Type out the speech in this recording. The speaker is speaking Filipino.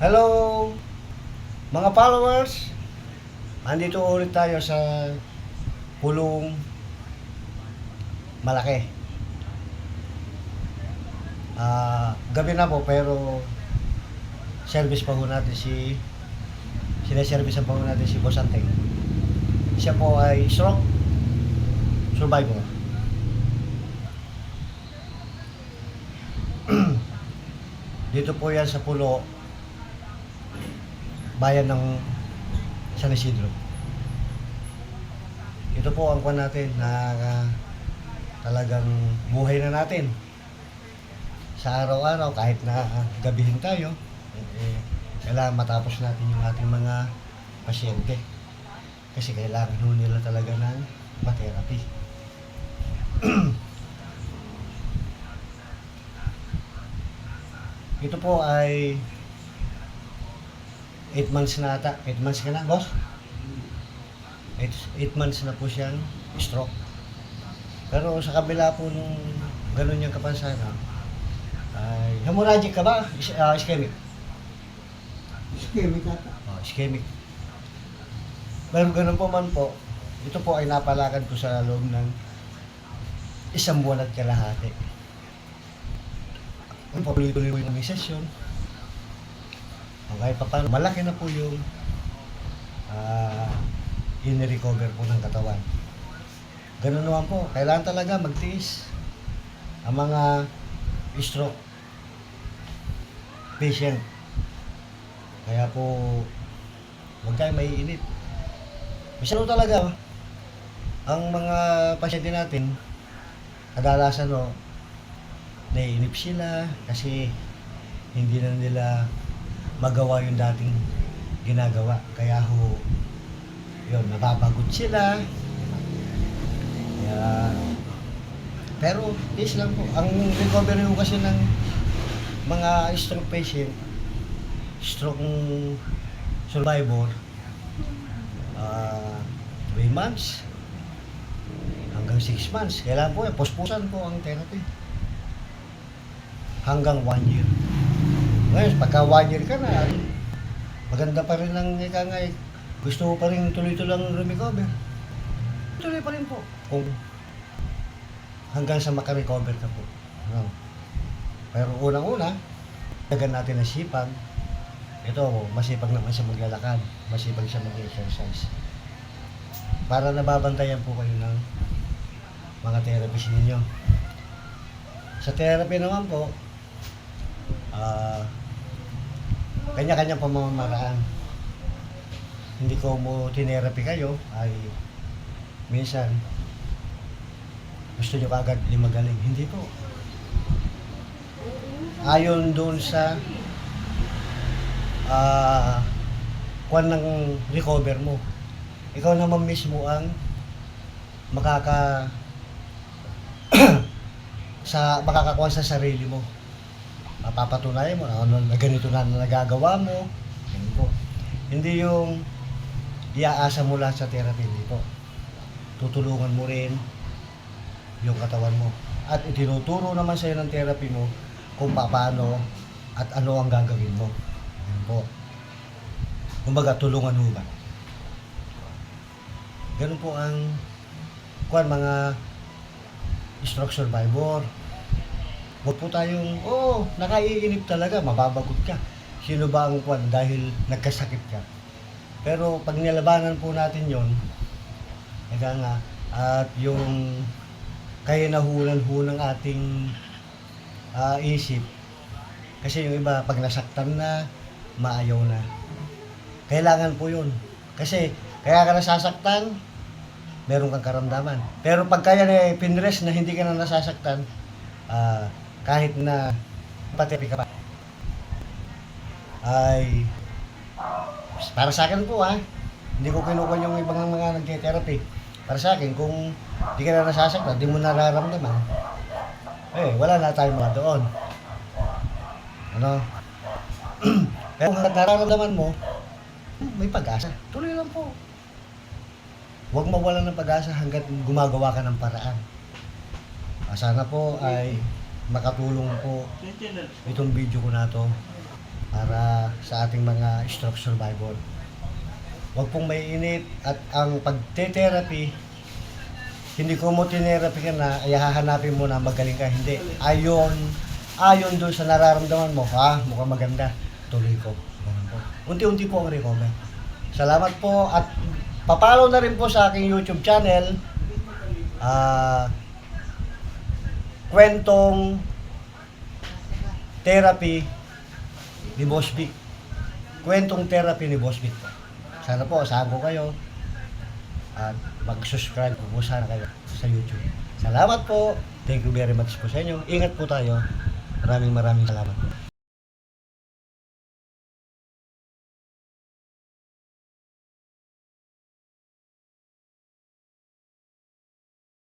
Hello mga followers, andito ulit tayo sa pulong malaki. Gabi na po pero service pa ho natin sineservice pa ho natin si Boss Anteng. Siya po ay stroke survivor. Dito po yan sa pulo, bayan ng San Isidro. Ito po ang kuwan natin na talagang buhay na natin. Sa araw-araw, kahit na gabihin tayo, kailangan matapos natin yung ating mga pasyente. Kasi kailangan ho nila talaga ng pa-therapy. Ito po ay 8 months na ata. 8 months ka na, boss? 8 months na po siyang stroke. Pero sa kabila po nung ganun yung kapansanan, ay hemorrhagic ka ba? Ischemic? Ischemic ata. Ischemic. Pero ganun po man po, ito po ay napalakad ko sa loob ng 1 buwan at kalahati. Tuloy-tuloy po yung aming session. Okay, paano? Malaki na po yung in-recover po ng katawan. Ganun naman po, kailangan talaga magtiis ang mga stroke patient. Kaya po, huwag kayo maiinip. Masyado talaga, ang mga pasyente natin, kadalasan naiinip sila kasi hindi na nila magawa yung dating ginagawa. Kaya yun, nababagot sila. Kaya, pero, is lang po. Ang recovery ko kasi ng mga stroke patient, stroke survivor, 3 months hanggang 6 months. Kailangan po, puspusan po ang therapy. Hanggang 1 year. Ngayon, pagka 1 year ka na, maganda pa rin ang ikangay. Gusto mo pa rin tuloy-tuloy recover. Tuloy pa rin po. Kung hanggang sa makarecover ka po. No. Pero unang-una, dagan natin ang sipag. Ito, masipag naman siya maglalakad. Masipag siya mag-exercise. Para nababantayan po kayo ng mga therapist ninyo. Sa therapy naman po, kanya-kanya pamamaraan. Hindi ko mo tinerapy kayo ay minsan gusto nyo kagad magaling. Hindi po. Ayon doon sa kuwan ng recover mo. Ikaw naman mismo ang makakakuha sa sarili mo. Mapapatunayan mo na ganito na nagagawa mo. Yan po. Hindi yung iaasa mo lang sa therapy. Hindi po. Tutulungan mo rin yung katawan mo. At itinuturo naman sa'yo ng therapy mo kung paano at ano ang gagawin mo. Yan po. Kumbaga, tulungan mo ba? Ganun po ang mga stroke survivor. Huwag po tayong, nakaiinip talaga, mababagot ka. Sino ba ang dahil nagkasakit ka? Pero pag nilabanan po natin yon, at yung kahinahunan ng ating isip, kasi yung iba, pag nasaktan na, maayaw na. Kailangan po yun. Kasi, kaya ka nasasaktan, meron kang karamdaman. Pero pag kaya na pinrest na hindi ka na nasasaktan, kahit na pa-therapy ka pa, ay para sa akin po hindi ko kinukuha yung ibang mga nag-therapy. Para sa akin, kung hindi ka na nasasaktan, di mo nararamdaman, wala na tayong mga doon. Ano? Pero kung nararamdaman mo, may pag-asa. Tuloy lang po. Huwag mawalan ng pag-asa hanggat gumagawa ka ng paraan. Sana po ay makatulong po itong video ko na to para sa sa ating mga stroke survivor. Huwag pong maiinip at ang pagte-therapy, hindi ko mo tinerapi ka na, ay hahanapin mo na magaling ka. Hindi. Ayon doon sa nararamdaman mo, mukhang maganda, tuloy ko. Ganun po. Unti-unti po ang recover. Salamat po at papalaw na rin po sa aking YouTube channel. Kwentong Therapy ni Boss Vic. Kwentong Therapy ni Boss Vic po. Sana po, asahan ko kayo at mag-subscribe po sana kayo sa YouTube. Salamat po. Thank you very much po sa inyo. Ingat po tayo. Maraming salamat po.